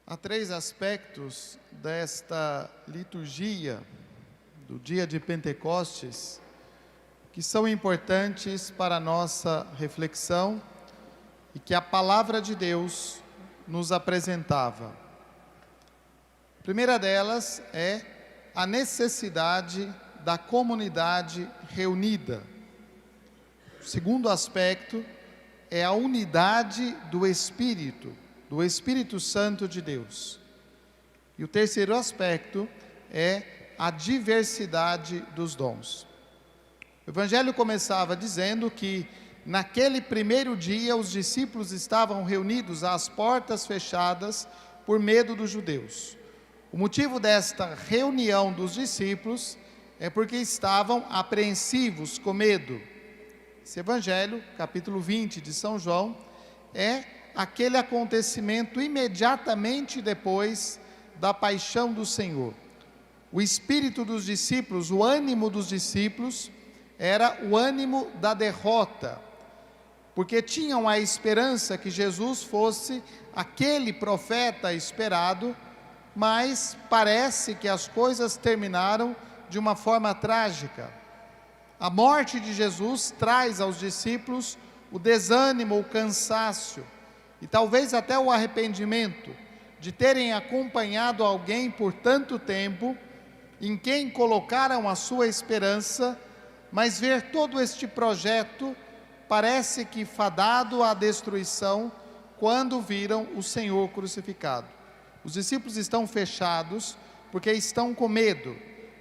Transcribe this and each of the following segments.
Há três aspectos desta liturgia do dia de Pentecostes que são importantes para a nossa reflexão e que a palavra de Deus nos apresentava. A primeira delas é a necessidade da comunidade reunida. O segundo aspecto é a unidade do Espírito Santo de Deus. E o terceiro aspecto é a diversidade dos dons. O Evangelho começava dizendo que naquele primeiro dia os discípulos estavam reunidos às portas fechadas por medo dos judeus. O motivo desta reunião dos discípulos é porque estavam apreensivos, com medo. Esse Evangelho, capítulo 20 de São João, é aquele acontecimento imediatamente depois da paixão do Senhor. O espírito dos discípulos, o ânimo dos discípulos, era o ânimo da derrota, porque tinham a esperança que Jesus fosse aquele profeta esperado, mas parece que as coisas terminaram de uma forma trágica. A morte de Jesus traz aos discípulos o desânimo, o cansaço e talvez até o arrependimento de terem acompanhado alguém por tanto tempo, em quem colocaram a sua esperança, mas ver todo este projeto parece que fadado à destruição quando viram o Senhor crucificado. Os discípulos estão fechados porque estão com medo.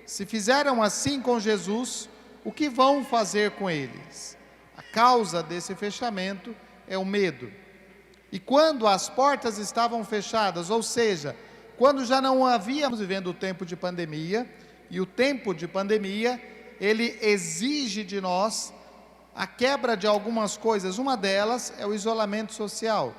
Se fizeram assim com Jesus, o que vão fazer com eles? A causa desse fechamento é o medo. E quando as portas estavam fechadas, ou seja, quando já não havíamos vivendo o tempo de pandemia, e o tempo de pandemia, ele exige de nós a quebra de algumas coisas. Uma delas é o isolamento social.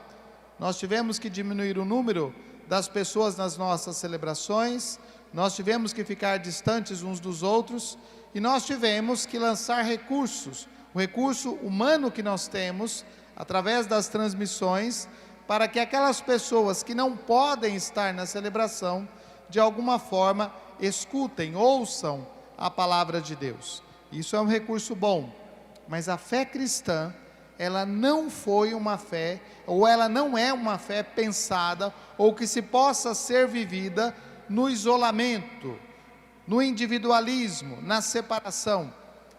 Nós tivemos que diminuir o número das pessoas nas nossas celebrações, nós tivemos que ficar distantes uns dos outros, e nós tivemos que lançar recursos, o recurso humano que nós temos, através das transmissões, para que aquelas pessoas que não podem estar na celebração, de alguma forma, escutem, ouçam a palavra de Deus. Isso é um recurso bom, mas a fé cristã, ela não foi uma fé, ou ela não é uma fé pensada, ou que se possa ser vivida no isolamento, no individualismo, na separação.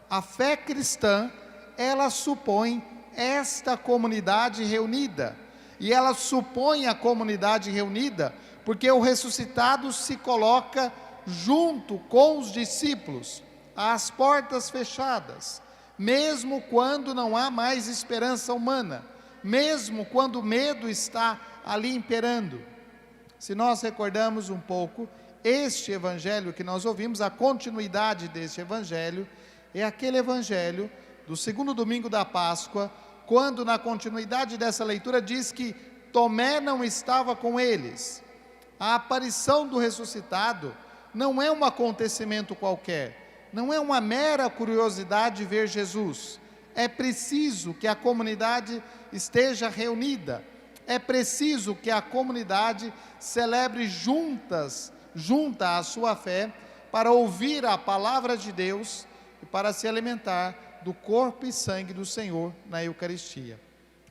A fé cristã, ela supõe esta comunidade reunida, e ela supõe a comunidade reunida, porque o ressuscitado se coloca junto com os discípulos, às portas fechadas, mesmo quando não há mais esperança humana, mesmo quando o medo está ali imperando. Se nós recordamos um pouco, este evangelho que nós ouvimos, a continuidade deste evangelho, é aquele evangelho do segundo domingo da Páscoa, quando na continuidade dessa leitura diz que Tomé não estava com eles. A aparição do ressuscitado não é um acontecimento qualquer, não é uma mera curiosidade ver Jesus. É preciso que a comunidade esteja reunida, é preciso que a comunidade celebre junta a sua fé, para ouvir a palavra de Deus e para se alimentar do corpo e sangue do Senhor na Eucaristia.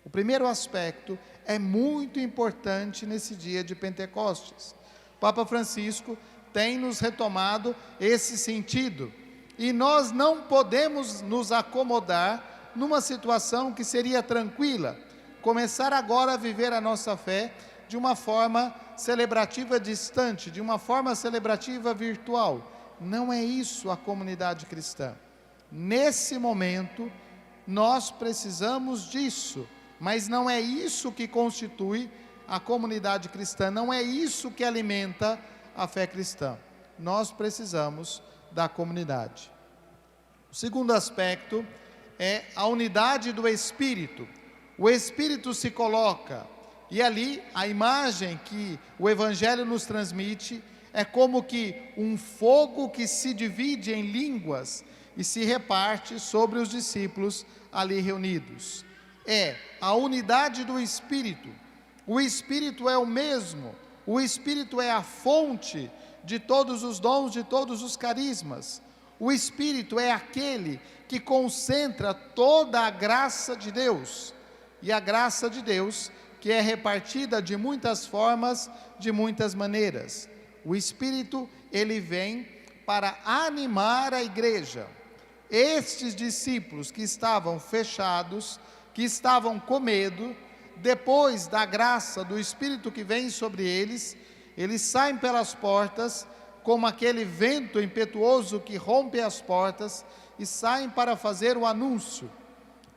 O primeiro aspecto é muito importante nesse dia de Pentecostes. O Papa Francisco tem nos retomado esse sentido, e nós não podemos nos acomodar numa situação que seria tranquila, começar agora a viver a nossa fé de uma forma celebrativa distante, de uma forma celebrativa virtual. Não é isso a comunidade cristã. Nesse momento, nós precisamos disso, mas não é isso que constitui a comunidade cristã, não é isso que alimenta a fé cristã. Nós precisamos da comunidade. O segundo aspecto é a unidade do Espírito. O Espírito se coloca, e ali a imagem que o Evangelho nos transmite é como que um fogo que se divide em línguas e se reparte sobre os discípulos ali reunidos. É a unidade do Espírito. O Espírito é o mesmo, O Espírito é a fonte de todos os dons, de todos os carismas. O Espírito é aquele que concentra toda a graça de Deus. E a graça de Deus, que é repartida de muitas formas, de muitas maneiras. O Espírito, ele vem para animar a igreja. Estes discípulos que estavam fechados, que estavam com medo, depois da graça do Espírito que vem sobre eles, eles saem pelas portas, como aquele vento impetuoso que rompe as portas, e saem para fazer o anúncio.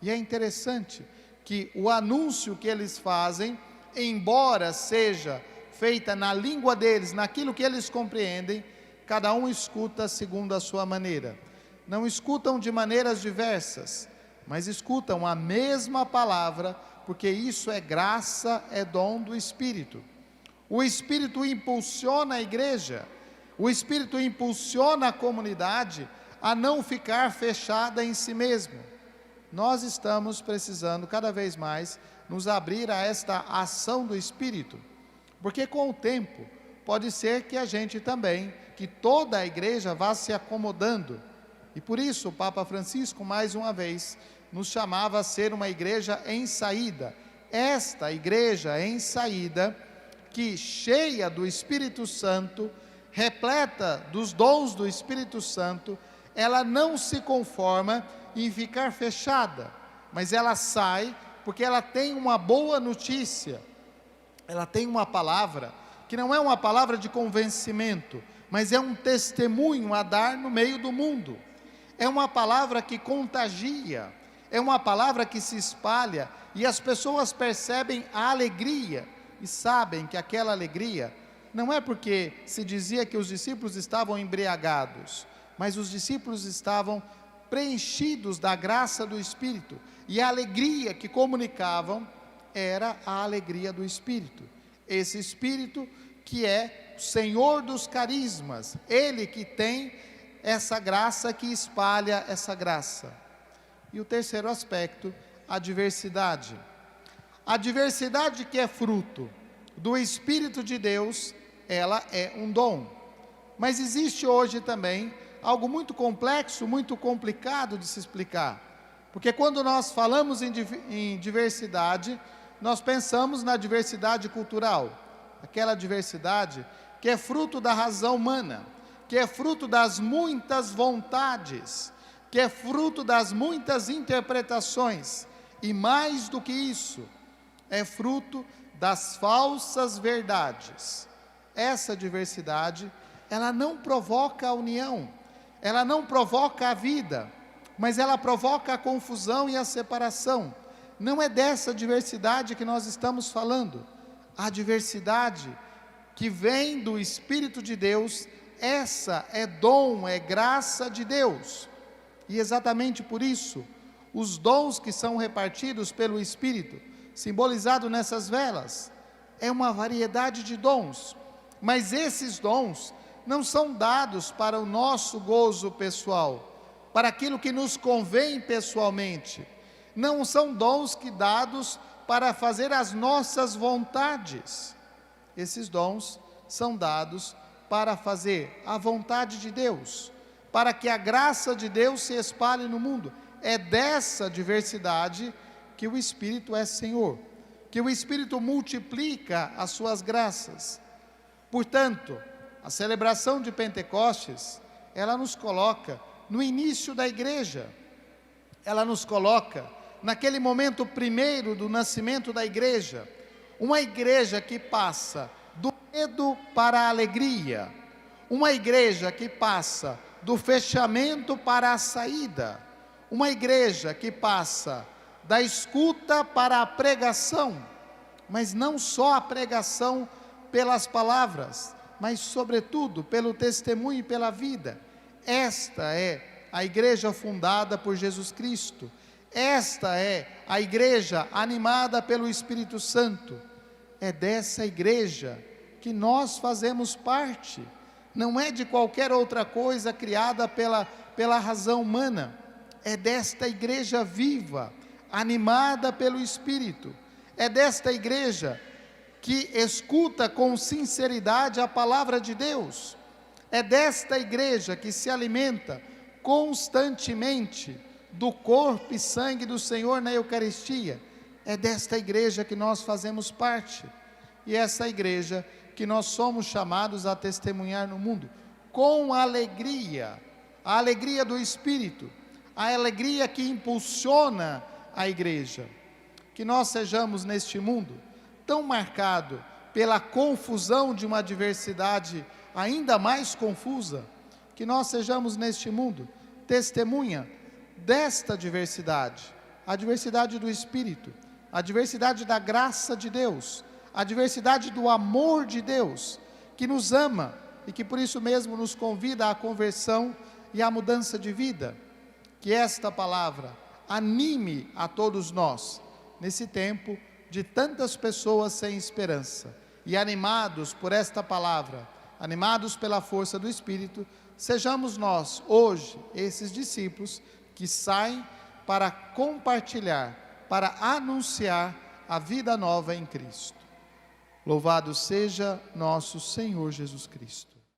E é interessante que o anúncio que eles fazem, embora seja feita na língua deles, naquilo que eles compreendem, cada um escuta segundo a sua maneira. Não escutam de maneiras diversas, mas escutam a mesma palavra, porque isso é graça, é dom do Espírito. O Espírito impulsiona a igreja, o Espírito impulsiona a comunidade a não ficar fechada em si mesmo. Nós estamos precisando cada vez mais nos abrir a esta ação do Espírito, porque com o tempo pode ser que a gente também, que toda a igreja vá se acomodando, e por isso o Papa Francisco mais uma vez nos chamava a ser uma igreja em saída. Esta igreja em saída, que cheia do Espírito Santo, repleta dos dons do Espírito Santo, ela não se conforma em ficar fechada, mas ela sai porque ela tem uma boa notícia, ela tem uma palavra, que não é uma palavra de convencimento, mas é um testemunho a dar no meio do mundo, é uma palavra que contagia, é uma palavra que se espalha, e as pessoas percebem a alegria, e sabem que aquela alegria, não é porque se dizia que os discípulos estavam embriagados, mas os discípulos estavam preenchidos da graça do Espírito, e a alegria que comunicavam era a alegria do Espírito. Esse Espírito que é o Senhor dos carismas, Ele que tem essa graça, que espalha essa graça. E o terceiro aspecto, a diversidade. A diversidade que é fruto do Espírito de Deus, ela é um dom. Mas existe hoje também algo muito complexo, muito complicado de se explicar. Porque quando nós falamos em diversidade, nós pensamos na diversidade cultural, aquela diversidade que é fruto da razão humana, que é fruto das muitas vontades, que é fruto das muitas interpretações, e mais do que isso, é fruto das falsas verdades. Essa diversidade, ela não provoca a união, ela não provoca a vida, mas ela provoca a confusão e a separação. Não é dessa diversidade que nós estamos falando. A diversidade que vem do Espírito de Deus, essa é dom, é graça de Deus. E exatamente por isso, os dons que são repartidos pelo Espírito, simbolizado nessas velas, é uma variedade de dons, mas esses dons não são dados para o nosso gozo pessoal, para aquilo que nos convém pessoalmente, não são dons que dados para fazer as nossas vontades. Esses dons são dados para fazer a vontade de Deus, para que a graça de Deus se espalhe no mundo. É dessa diversidade que o Espírito é Senhor, que o Espírito multiplica as suas graças. Portanto, a celebração de Pentecostes, ela nos coloca no início da igreja, ela nos coloca naquele momento primeiro do nascimento da igreja, uma igreja que passa do medo para a alegria, uma igreja que passa do fechamento para a saída, uma igreja que passa da escuta para a pregação, mas não só a pregação pelas palavras, mas sobretudo pelo testemunho e pela vida. Esta é a igreja fundada por Jesus Cristo, esta é a igreja animada pelo Espírito Santo. É dessa igreja que nós fazemos parte, não é de qualquer outra coisa criada pela razão humana, é desta igreja viva, animada pelo Espírito, é desta igreja que escuta com sinceridade a palavra de Deus. É desta igreja que se alimenta constantemente do corpo e sangue do Senhor na Eucaristia. É desta igreja que nós fazemos parte. E essa igreja que nós somos chamados a testemunhar no mundo, com alegria, a alegria do Espírito, a alegria que impulsiona a igreja. Que nós sejamos neste mundo tão marcado pela confusão de uma diversidade ainda mais confusa, que nós sejamos neste mundo testemunha desta diversidade, a diversidade do Espírito, a diversidade da graça de Deus, a diversidade do amor de Deus, que nos ama e que por isso mesmo nos convida à conversão e à mudança de vida. Que esta palavra anime a todos nós, nesse tempo de tantas pessoas sem esperança, e animados por esta palavra, animados pela força do Espírito, sejamos nós, hoje, esses discípulos que saem para compartilhar, para anunciar a vida nova em Cristo. Louvado seja nosso Senhor Jesus Cristo.